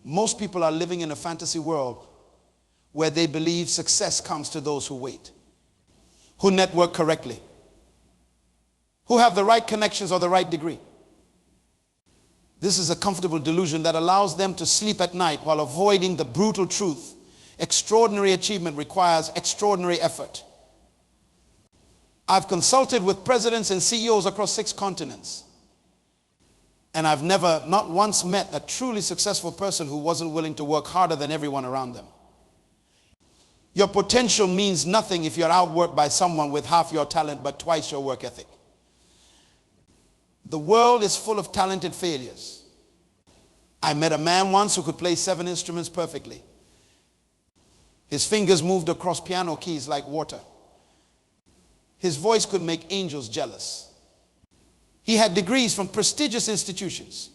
Most people are living in a fantasy world where they believe success comes to those who wait, who network correctly, who have the right connections or the right degree. This is a comfortable delusion that allows them to sleep at night while avoiding the brutal truth. Extraordinary achievement requires extraordinary effort. I've consulted with presidents and CEOs across 6 continents, and I've never, not once, met a truly successful person who wasn't willing to work harder than everyone around them. Your potential means nothing if you're outworked by someone with half your talent but twice your work ethic. The world is full of talented failures. I met a man once who could play 7 instruments perfectly. His fingers moved across piano keys like water. His voice could make angels jealous. He had degrees from prestigious institutions.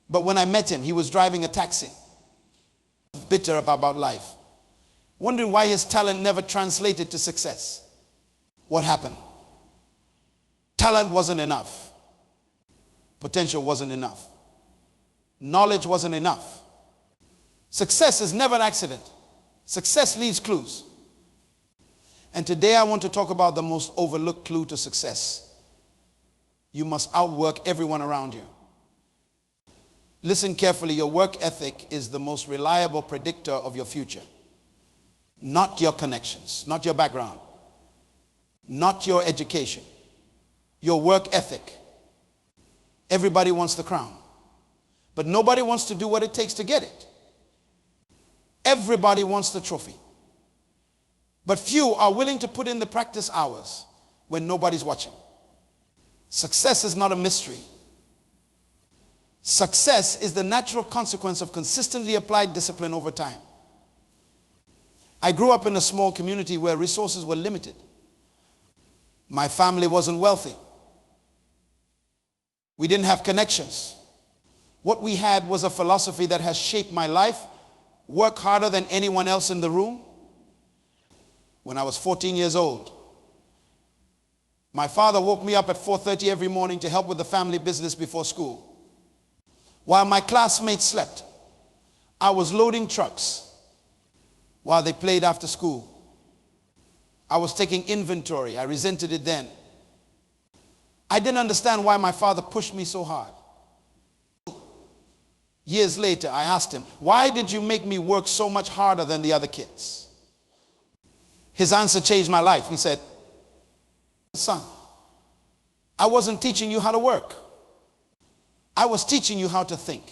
But when I met him, he was driving a taxi, bitter about life, wondering why his talent never translated to success. What happened? Talent wasn't enough. Potential wasn't enough. Knowledge wasn't enough. Success is never an accident. Success leaves clues. And today I want to talk about the most overlooked clue to success. You must outwork everyone around you. Listen carefully. Your work ethic is the most reliable predictor of your future. Not your connections, not your background, not your education. Your work ethic. Everybody wants the crown, but nobody wants to do what it takes to get it. Everybody wants the trophy, but few are willing to put in the practice hours when nobody's watching. Success is not a mystery. Success is the natural consequence of consistently applied discipline over time. I grew up in a small community where resources were limited. My family wasn't wealthy. We didn't have connections. What we had was a philosophy that has shaped my life. Work harder than anyone else in the room. When I was 14 years old, my father woke me up at 4:30 every morning to help with the family business before school. While my classmates slept, I was loading trucks while they played after school. I was taking inventory. I resented it then. I didn't understand why my father pushed me so hard. Years later, I asked him, why did you make me work so much harder than the other kids? His answer changed my life. He said, son, I wasn't teaching you how to work. I was teaching you how to think.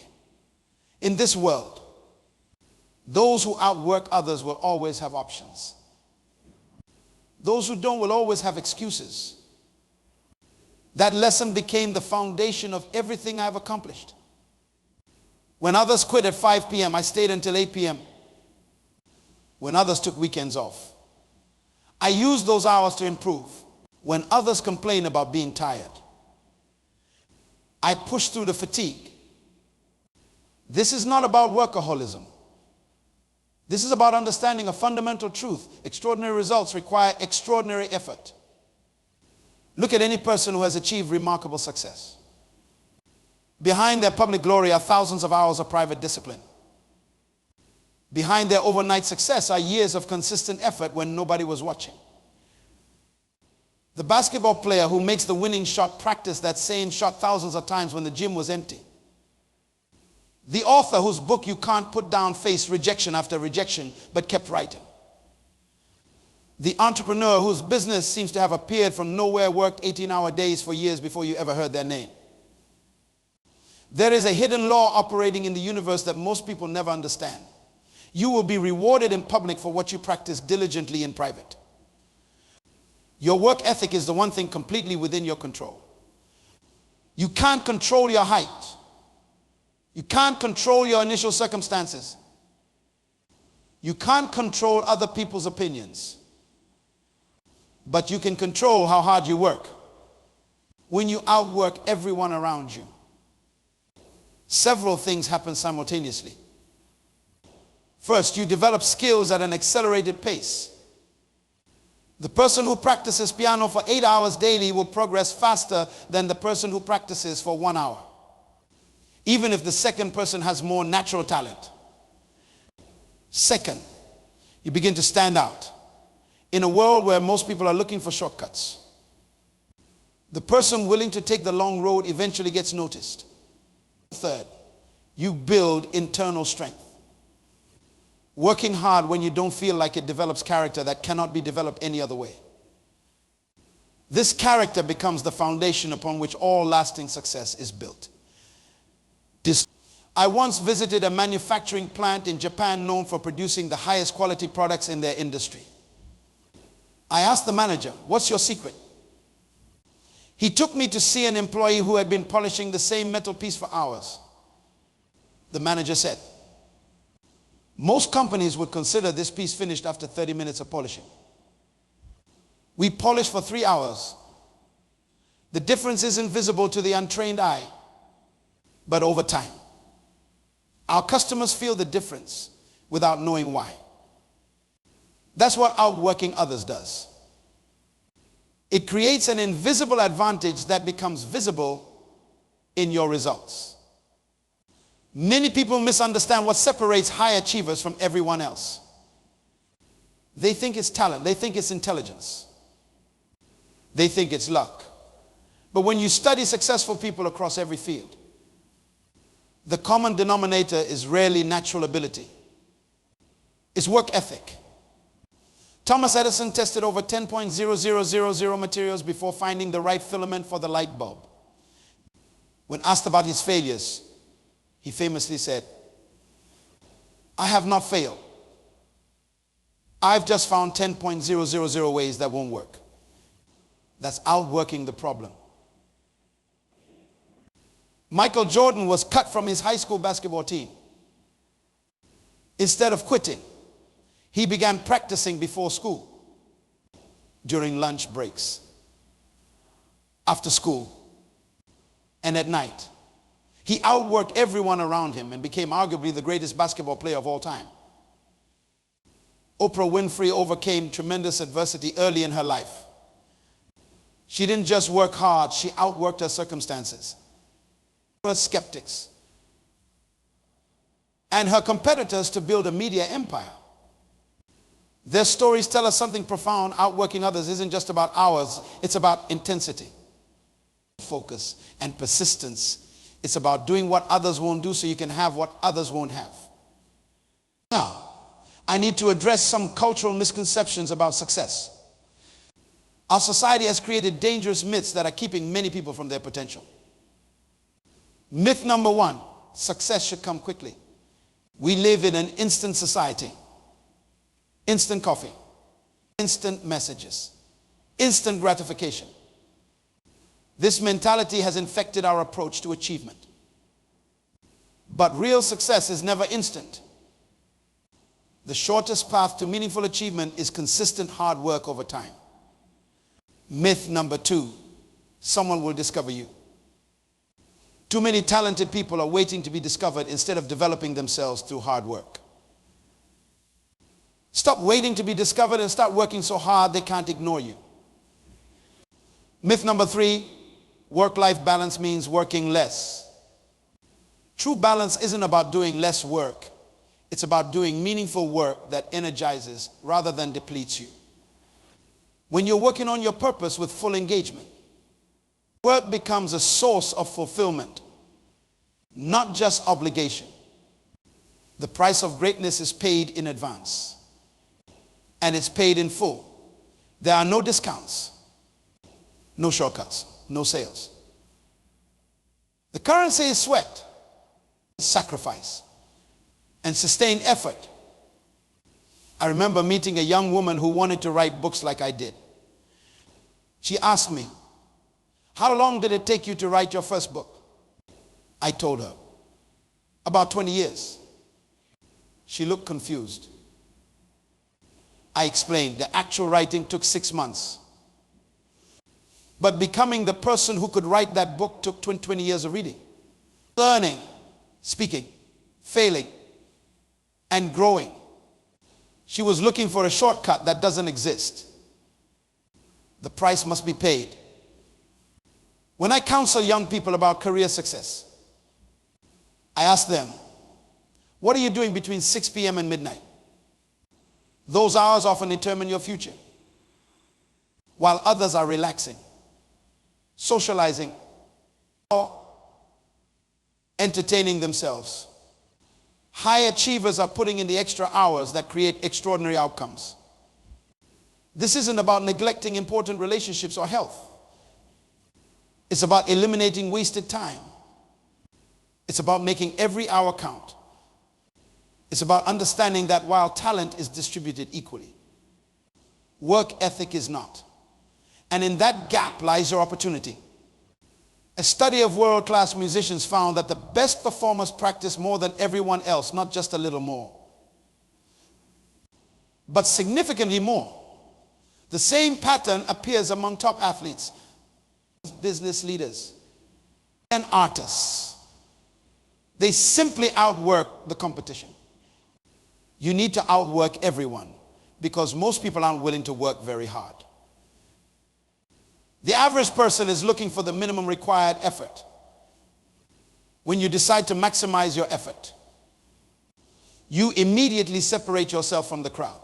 In this world, those who outwork others will always have options. Those who don't will always have excuses. That lesson became the foundation of everything I've accomplished. When others quit at 5 p.m., I stayed until 8 p.m. When others took weekends off, I used those hours to improve. When others complain about being tired, I pushed through the fatigue. This is not about workaholism. This is about understanding a fundamental truth. Extraordinary results require extraordinary effort. Look at any person who has achieved remarkable success. Behind their public glory are thousands of hours of private discipline. Behind their overnight success are years of consistent effort when nobody was watching. The basketball player who makes the winning shot practiced that same shot thousands of times when the gym was empty. The author whose book you can't put down faced rejection after rejection but kept writing. The entrepreneur whose business seems to have appeared from nowhere worked 18-hour days for years before you ever heard their name. There is a hidden law operating in the universe that most people never understand. You will be rewarded in public for what you practice diligently in private. Your work ethic is the one thing completely within your control. You can't control your height. You can't control your initial circumstances. You can't control other people's opinions. But you can control how hard you work. When you outwork everyone around you, several things happen simultaneously. First, you develop skills at an accelerated pace. The person who practices piano for 8 hours daily will progress faster than the person who practices for 1 hour. even if the second person has more natural talent. Second, you begin to stand out. In a world where most people are looking for shortcuts, the person willing to take the long road eventually gets noticed. Third, you build internal strength. Working hard when you don't feel like it develops character that cannot be developed any other way. This character becomes the foundation upon which all lasting success is built. I once visited a manufacturing plant in Japan known for producing the highest quality products in their industry. I asked the manager, "What's your secret?" He took me to see an employee who had been polishing the same metal piece for hours. The manager said, "Most companies would consider this piece finished after 30 minutes of polishing. We polish for 3 hours. The difference isn't visible to the untrained eye, but over time. Our customers feel the difference without knowing why." That's what outworking others does. It creates an invisible advantage that becomes visible in your results. Many people misunderstand what separates high achievers from everyone else. They think it's talent. They think it's intelligence. They think it's luck. But when you study successful people across every field, the common denominator is rarely natural ability. It's work ethic. Thomas Edison tested over 10.0000 materials before finding the right filament for the light bulb. When asked about his failures, he famously said, "I have not failed. I've just found 10.000 ways that won't work." That's outworking the problem. Michael Jordan was cut from his high school basketball team. Instead of quitting, he began practicing before school, during lunch breaks, after school, and at night. He outworked everyone around him and became arguably the greatest basketball player of all time. Oprah Winfrey overcame tremendous adversity early in her life. She didn't just work hard, she outworked her circumstances, her skeptics, and her competitors to build a media empire. Their stories tell us something profound. Outworking others isn't just about hours, it's about intensity, focus, and persistence. It's about doing what others won't do so you can have what others won't have. Now, I need to address some cultural misconceptions about success. Our society has created dangerous myths that are keeping many people from their potential. Myth number one, success should come quickly. We live in an instant society. Instant coffee, instant messages, instant gratification. This mentality has infected our approach to achievement. But real success is never instant. The shortest path to meaningful achievement is consistent hard work over time. Myth number two, someone will discover you. Too many talented people are waiting to be discovered instead of developing themselves through hard work. Stop waiting to be discovered and start working so hard they can't ignore you. Myth number three, work-life balance means working less. True balance isn't about doing less work. It's about doing meaningful work that energizes rather than depletes you. When you're working on your purpose with full engagement, work becomes a source of fulfillment, not just obligation. The price of greatness is paid in advance. And it's paid in full. There are no discounts, no shortcuts, no sales. The currency is sweat, sacrifice, and sustained effort. I remember meeting a young woman who wanted to write books like I did. She asked me, "How long did it take you to write your first book?" I told her, "About 20 years." She looked confused. I explained, the actual writing took 6 months. But becoming the person who could write that book took 20 years of reading, learning, speaking, failing, and growing. She was looking for a shortcut that doesn't exist. The price must be paid. When I counsel young people about career success, I asked them, what are you doing between 6 p.m. and midnight? Those hours often determine your future. While others are relaxing, socializing, or entertaining themselves. High achievers are putting in the extra hours that create extraordinary outcomes. This isn't about neglecting important relationships or health. It's about eliminating wasted time. It's about making every hour count. It's about understanding that while talent is distributed equally, work ethic is not. And in that gap lies your opportunity. A study of world-class musicians found that the best performers practice more than everyone else, not just a little more, but significantly more. The same pattern appears among top athletes, business leaders, and artists. They simply outwork the competition. You need to outwork everyone because most people aren't willing to work very hard. The average person is looking for the minimum required effort. When you decide to maximize your effort, you immediately separate yourself from the crowd.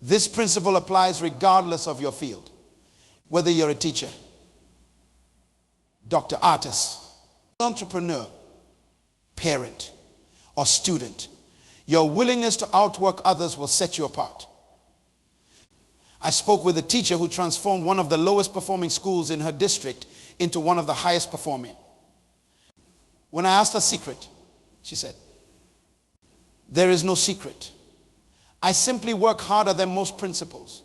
This principle applies regardless of your field, whether you're a teacher, doctor, artist, entrepreneur, parent, or student. Your willingness to outwork others will set you apart. I spoke with a teacher who transformed one of the lowest performing schools in her district into one of the highest performing. When I asked her secret, she said, "There is no secret. I simply work harder than most principals.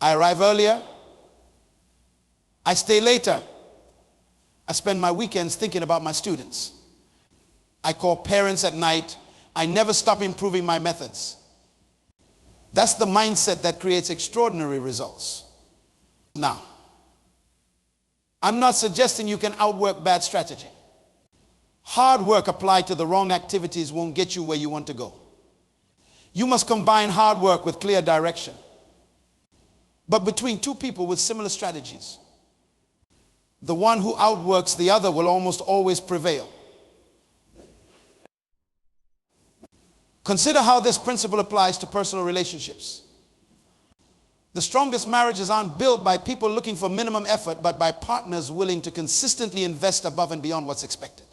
I arrive earlier. I stay later. I spend my weekends thinking about my students. I call parents at night. I never stop improving my methods." That's the mindset that creates extraordinary results. Now, I'm not suggesting you can outwork bad strategy. Hard work applied to the wrong activities won't get you where you want to go. You must combine hard work with clear direction. But between two people with similar strategies, the one who outworks the other will almost always prevail. Consider how this principle applies to personal relationships. The strongest marriages aren't built by people looking for minimum effort, but by partners willing to consistently invest above and beyond what's expected.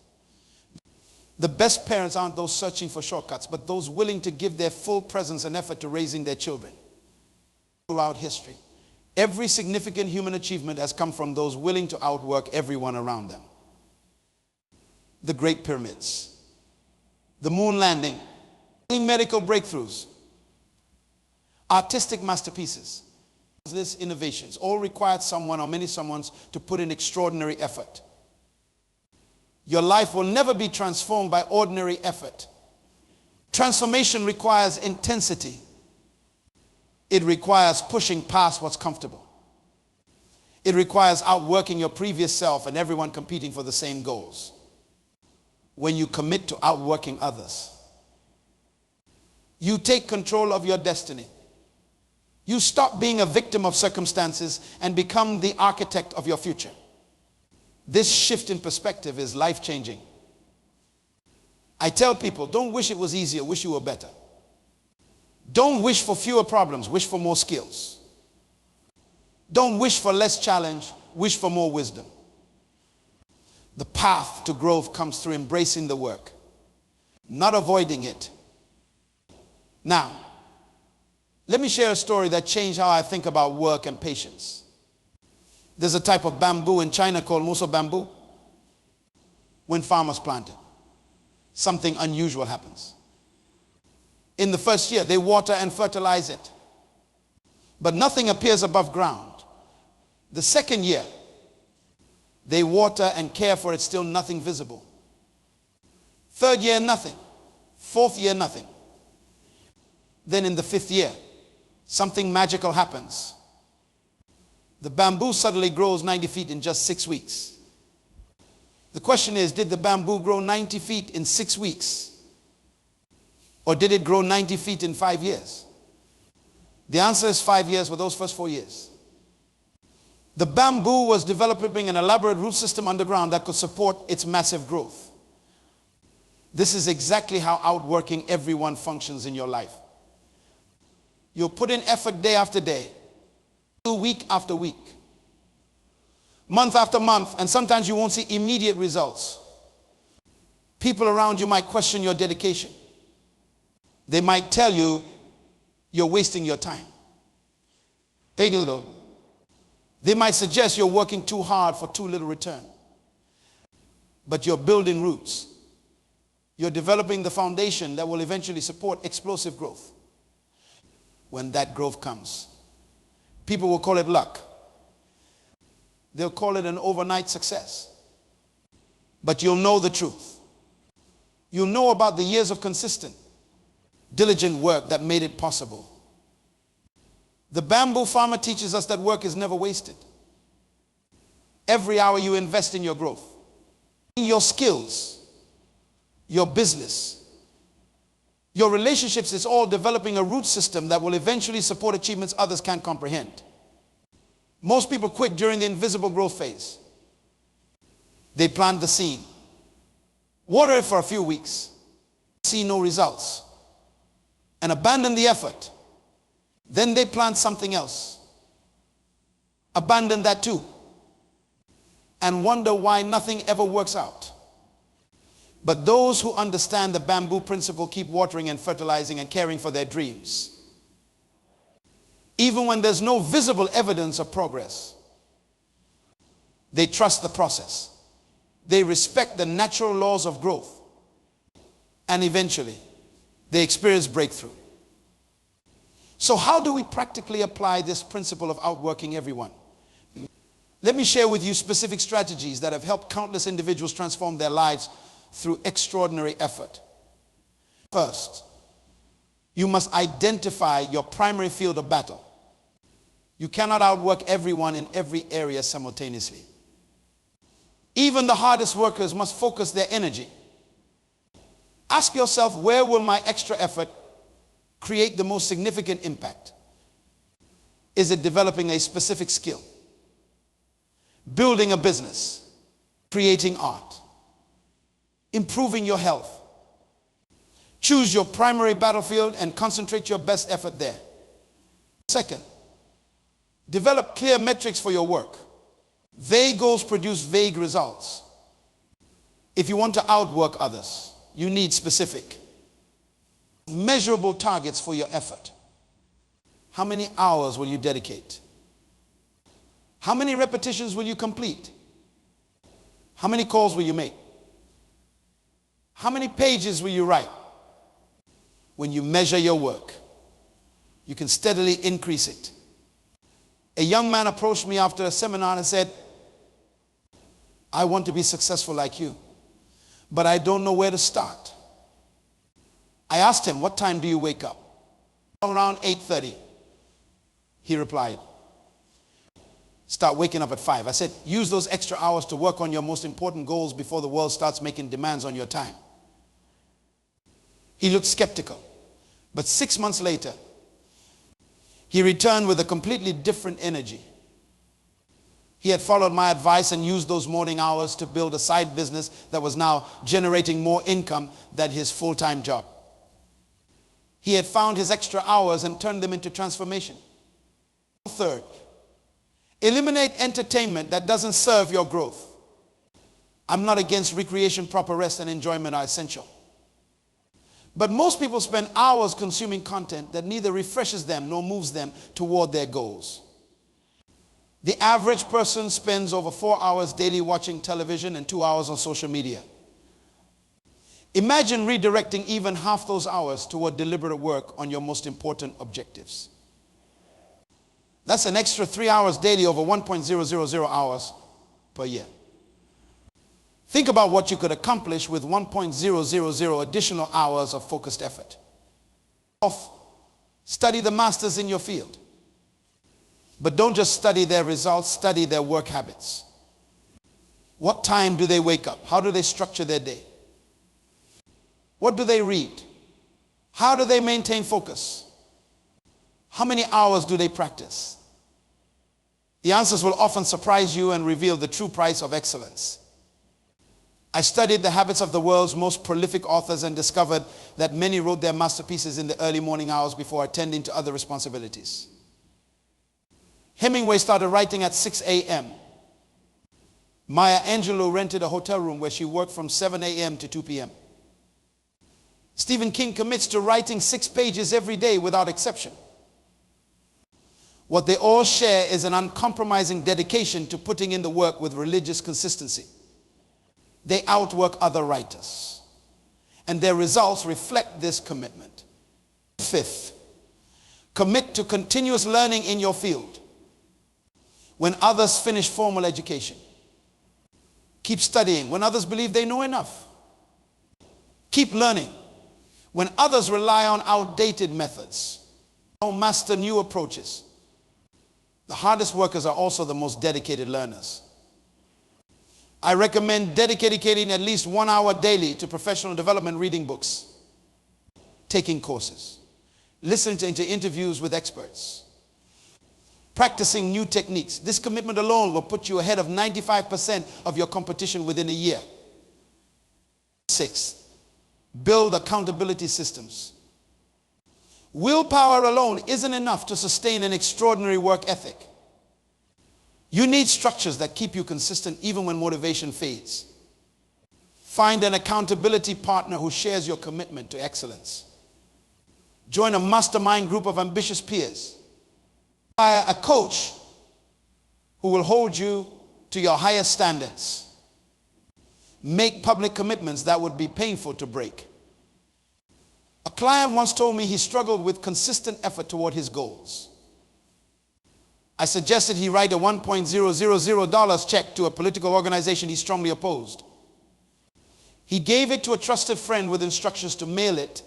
The best parents aren't those searching for shortcuts, but those willing to give their full presence and effort to raising their children. Throughout history, every significant human achievement has come from those willing to outwork everyone around them. The Great Pyramids, the moon landing, medical breakthroughs, artistic masterpieces, these innovations all required someone or many someones to put in extraordinary effort. Your life will never be transformed by ordinary effort. Transformation requires intensity. It requires pushing past what's comfortable. It requires outworking your previous self and everyone competing for the same goals. When you commit to outworking others, you take control of your destiny. You stop being a victim of circumstances and become the architect of your future. This shift in perspective is life-changing. I tell people, don't wish it was easier, wish you were better. Don't wish for fewer problems, wish for more skills. Don't wish for less challenge, wish for more wisdom. The path to growth comes through embracing the work, not avoiding it. Now, let me share a story that changed how I think about work and patience. There's a type of bamboo in China called muso bamboo. When farmers plant it, something unusual happens. In the first year, they water and fertilize it, but nothing appears above ground. The second year, they water and care for it, still nothing visible. Third year, nothing. Fourth year, nothing. Then in the fifth year, something magical happens. The bamboo suddenly grows 90 feet in just 6 weeks. The question is, did the bamboo grow 90 feet in 6 weeks? Or did it grow 90 feet in 5 years? The answer is 5 years for those first 4 years. The bamboo was developing an elaborate root system underground that could support its massive growth. This is exactly how outworking everyone functions in your life. You'll put in effort day after day, week after week, month after month, and sometimes you won't see immediate results. People around you might question your dedication. They might tell you you're wasting your time. They do though. They might suggest you're working too hard for too little return. But you're building roots. You're developing the foundation that will eventually support explosive growth. When that growth comes, people will call it luck. They'll call it an overnight success. But you'll know the truth. You'll know about the years of consistent, diligent work that made it possible. The bamboo farmer teaches us that work is never wasted. Every hour you invest in your growth, in your skills, your business, your relationships, is all developing a root system that will eventually support achievements others can't comprehend. Most people quit during the invisible growth phase. They plant the seed, water it for a few weeks, see no results, and abandon the effort. Then they plant something else, abandon that too, and wonder why nothing ever works out. But those who understand the bamboo principle keep watering and fertilizing and caring for their dreams, even when there's no visible evidence of progress. They trust the process. They respect the natural laws of growth. And eventually, they experience breakthrough. So how do we practically apply this principle of outworking everyone? Let me share with you specific strategies that have helped countless individuals transform their lives through extraordinary effort. First, you must identify your primary field of battle. You cannot outwork everyone in every area simultaneously. Even the hardest workers must focus their energy. Ask yourself, where will my extra effort create the most significant impact? Is it developing a specific skill, building a business, creating art, improving your health? Choose your primary battlefield and concentrate your best effort there. Second, develop clear metrics for your work. Vague goals produce vague results. If you want to outwork others, you need specific, measurable targets for your effort. How many hours will you dedicate? How many repetitions will you complete? How many calls will you make? How many pages will you write? When you measure your work, you can steadily increase it. A young man approached me after a seminar and said, I want to be successful like you, but I don't know where to start. I asked him, what time do you wake up? Around 8:30. He replied, start waking up at 5. I said, use those extra hours to work on your most important goals before the world starts making demands on your time. He looked skeptical, but 6 months later, he returned with a completely different energy. He had followed my advice and used those morning hours to build a side business that was now generating more income than his full-time job. He had found his extra hours and turned them into transformation. Third, eliminate entertainment that doesn't serve your growth. I'm not against recreation, proper rest, and enjoyment are essential. But most people spend hours consuming content that neither refreshes them nor moves them toward their goals. The average person spends over 4 hours daily watching television and 2 hours on social media. Imagine redirecting even half those hours toward deliberate work on your most important objectives. That's an extra 3 hours daily over 1.000 hours per year. Think about what you could accomplish with 1.000 additional hours of focused effort. Study the masters in your field. But don't just study their results, study their work habits. What time do they wake up? How do they structure their day? What do they read? How do they maintain focus? How many hours do they practice? The answers will often surprise you and reveal the true price of excellence. I studied the habits of the world's most prolific authors and discovered that many wrote their masterpieces in the early morning hours before attending to other responsibilities. Hemingway started writing at 6 a.m. Maya Angelou rented a hotel room where she worked from 7 a.m. to 2 p.m. Stephen King commits to writing 6 pages every day without exception. What they all share is an uncompromising dedication to putting in the work with religious consistency. They outwork other writers, and their results reflect this commitment. Fifth, commit to continuous learning in your field. When others finish formal education, keep studying when others believe they know enough. Keep learning when others rely on outdated methods. Don't master new approaches. The hardest workers are also the most dedicated learners. I recommend dedicating at least 1 hour daily to professional development, reading books, taking courses, listening to interviews with experts, practicing new techniques. This commitment alone will put you ahead of 95% of your competition within a year. 6, build accountability systems. Willpower alone isn't enough to sustain an extraordinary work ethic. You need structures that keep you consistent even when motivation fades. Find an accountability partner who shares your commitment to excellence. Join a mastermind group of ambitious peers. Hire a coach who will hold you to your highest standards. Make public commitments that would be painful to break. A client once told me he struggled with consistent effort toward his goals. I suggested he write a $1.000 check to a political organization he strongly opposed. He gave it to a trusted friend with instructions to mail it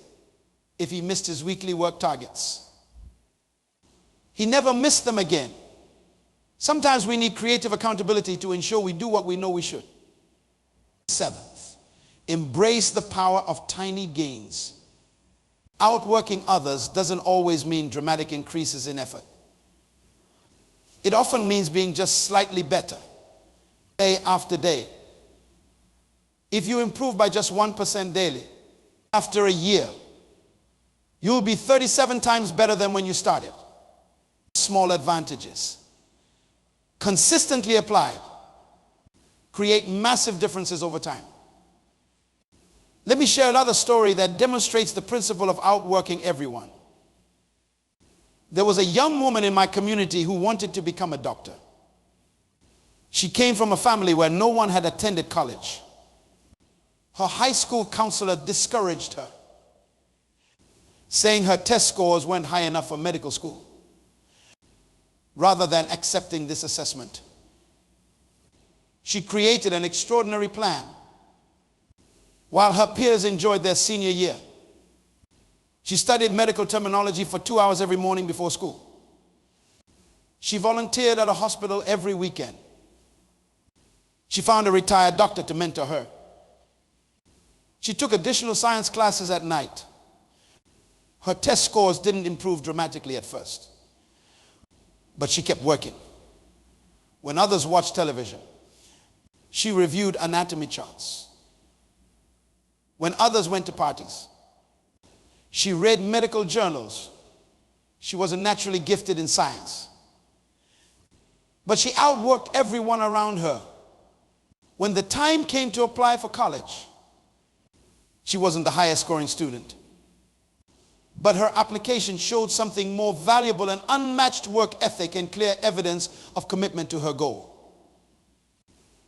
if he missed his weekly work targets. He never missed them again. Sometimes we need creative accountability to ensure we do what we know we should. 7th, embrace the power of tiny gains. Outworking others doesn't always mean dramatic increases in effort. It often means being just slightly better, day after day. If you improve by just 1% daily, after a year, you'll be 37 times better than when you started. Small advantages, consistently applied, create massive differences over time. Let me share another story that demonstrates the principle of outworking everyone. There was a young woman in my community who wanted to become a doctor. She came from a family where no one had attended college. Her high school counselor discouraged her, saying her test scores weren't high enough for medical school. Rather than accepting this assessment, she created an extraordinary plan. While her peers enjoyed their senior year, she studied medical terminology for 2 hours every morning before school. She volunteered at a hospital every weekend. She found a retired doctor to mentor her. She took additional science classes at night. Her test scores didn't improve dramatically at first, but she kept working. When others watched television, she reviewed anatomy charts. When others went to parties, she read medical journals. She wasn't naturally gifted in science, but she outworked everyone around her. When the time came to apply for college, she wasn't the highest scoring student, but her application showed something more valuable: an unmatched work ethic and clear evidence of commitment to her goal.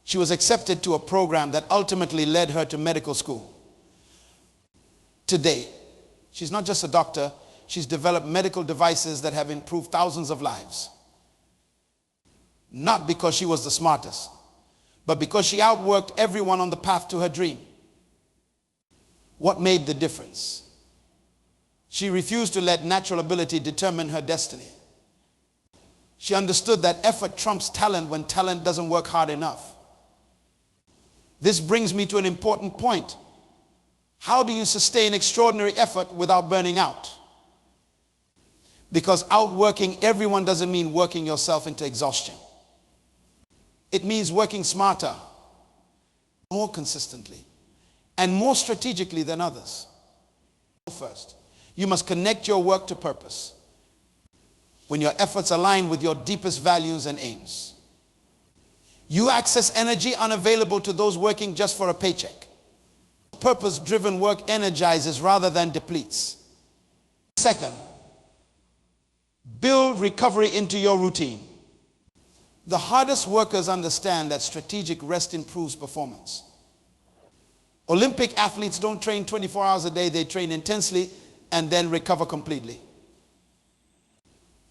She was accepted to a program that ultimately led her to medical school. Today, she's not just a doctor, she's developed medical devices that have improved thousands of lives. Not because she was the smartest, but because she outworked everyone on the path to her dream. What made the difference? She refused to let natural ability determine her destiny. She understood that effort trumps talent when talent doesn't work hard enough. This brings me to an important point. How do you sustain extraordinary effort without burning out? Because outworking everyone doesn't mean working yourself into exhaustion. It means working smarter, more consistently, and more strategically than others. First, you must connect your work to purpose. When your efforts align with your deepest values and aims, you access energy unavailable to those working just for a paycheck. Purpose-driven work energizes rather than depletes. Second, build recovery into your routine. The hardest workers understand that strategic rest improves performance. Olympic athletes don't train 24 hours a day. They train intensely and then recover completely.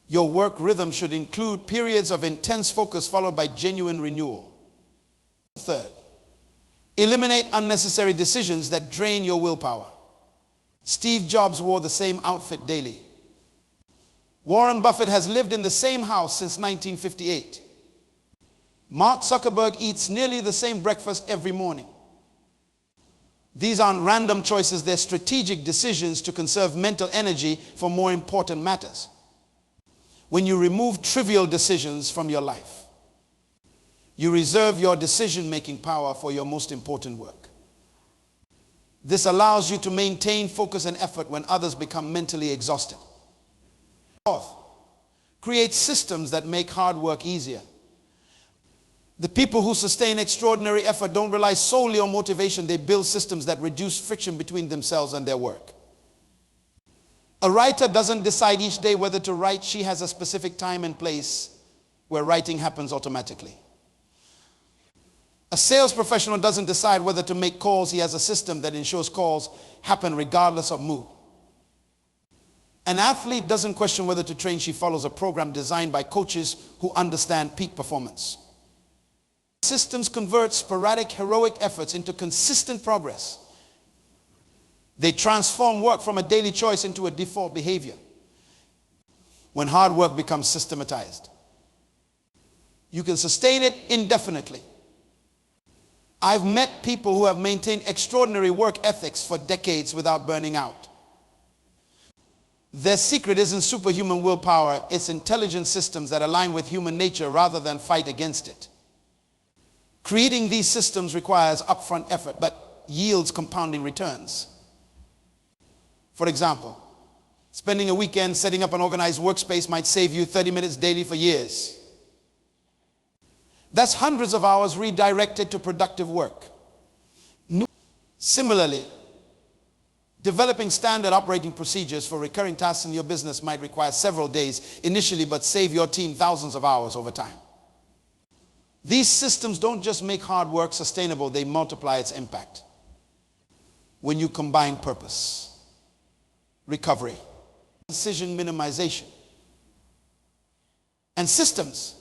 Your work rhythm should include periods of intense focus followed by genuine renewal. Third, eliminate unnecessary decisions that drain your willpower. Steve Jobs wore the same outfit daily. Warren Buffett has lived in the same house since 1958. Mark Zuckerberg eats nearly the same breakfast every morning. These aren't random choices, they're strategic decisions to conserve mental energy for more important matters. When you remove trivial decisions from your life, you reserve your decision-making power for your most important work. This allows you to maintain focus and effort when others become mentally exhausted. Fourth, create systems that make hard work easier. The people who sustain extraordinary effort don't rely solely on motivation. They build systems that reduce friction between themselves and their work. A writer doesn't decide each day whether to write. She has a specific time and place where writing happens automatically. A sales professional doesn't decide whether to make calls. He has a system that ensures calls happen regardless of mood. An athlete doesn't question whether to train. She follows a program designed by coaches who understand peak performance. Systems convert sporadic heroic efforts into consistent progress. They transform work from a daily choice into a default behavior. When hard work becomes systematized, you can sustain it indefinitely. I've met people who have maintained extraordinary work ethics for decades without burning out. Their secret isn't superhuman willpower, it's intelligent systems that align with human nature rather than fight against it. Creating these systems requires upfront effort, but yields compounding returns. For example, spending a weekend setting up an organized workspace might save you 30 minutes daily for years. That's hundreds of hours redirected to productive work. Similarly, developing standard operating procedures for recurring tasks in your business might require several days initially, but save your team thousands of hours over time. These systems don't just make hard work sustainable, they multiply its impact. When you combine purpose, recovery, decision minimization, and systems,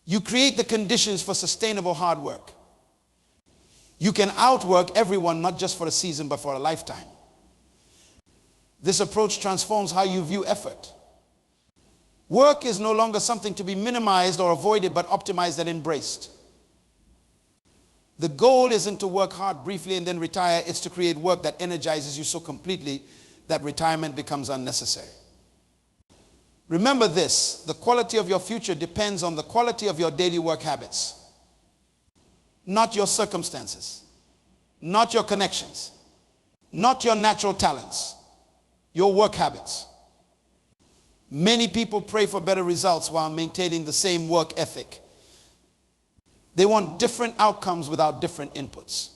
you create the conditions for sustainable hard work. You can outwork everyone, not just for a season, but for a lifetime. This approach transforms how you view effort. Work is no longer something to be minimized or avoided, but optimized and embraced. The goal isn't to work hard briefly and then retire. It's to create work that energizes you so completely that retirement becomes unnecessary. Remember this, the quality of your future depends on the quality of your daily work habits. Not your circumstances, not your connections, not your natural talents, your work habits. Many people pray for better results while maintaining the same work ethic. They want different outcomes without different inputs.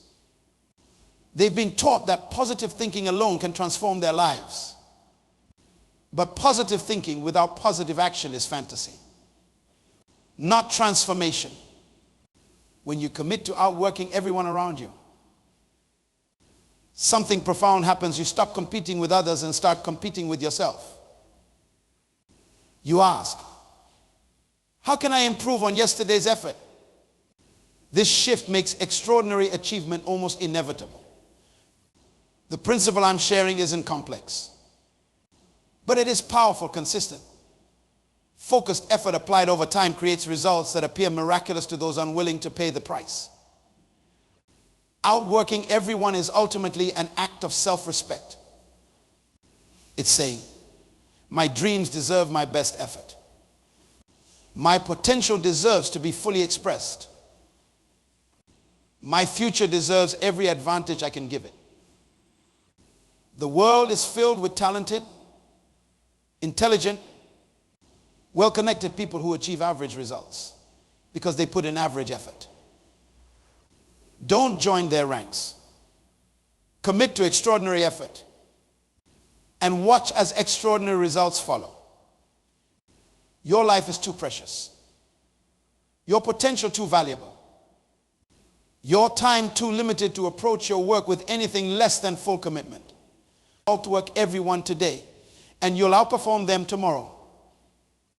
They've been taught that positive thinking alone can transform their lives. But positive thinking without positive action is fantasy, not transformation. When you commit to outworking everyone around you, something profound happens. You stop competing with others and start competing with yourself. You ask, how can I improve on yesterday's effort? This shift makes extraordinary achievement almost inevitable. The principle I'm sharing isn't complex, but it is powerful, consistent. Focused effort applied over time creates results that appear miraculous to those unwilling to pay the price. Outworking everyone is ultimately an act of self-respect. It's saying, my dreams deserve my best effort. My potential deserves to be fully expressed. My future deserves every advantage I can give it. The world is filled with talented, intelligent, well-connected people who achieve average results because they put in average effort. Don't join their ranks. Commit to extraordinary effort and watch as extraordinary results follow. Your life is too precious. Your potential too valuable. Your time too limited to approach your work with anything less than full commitment. Outwork everyone today, and you'll outperform them tomorrow.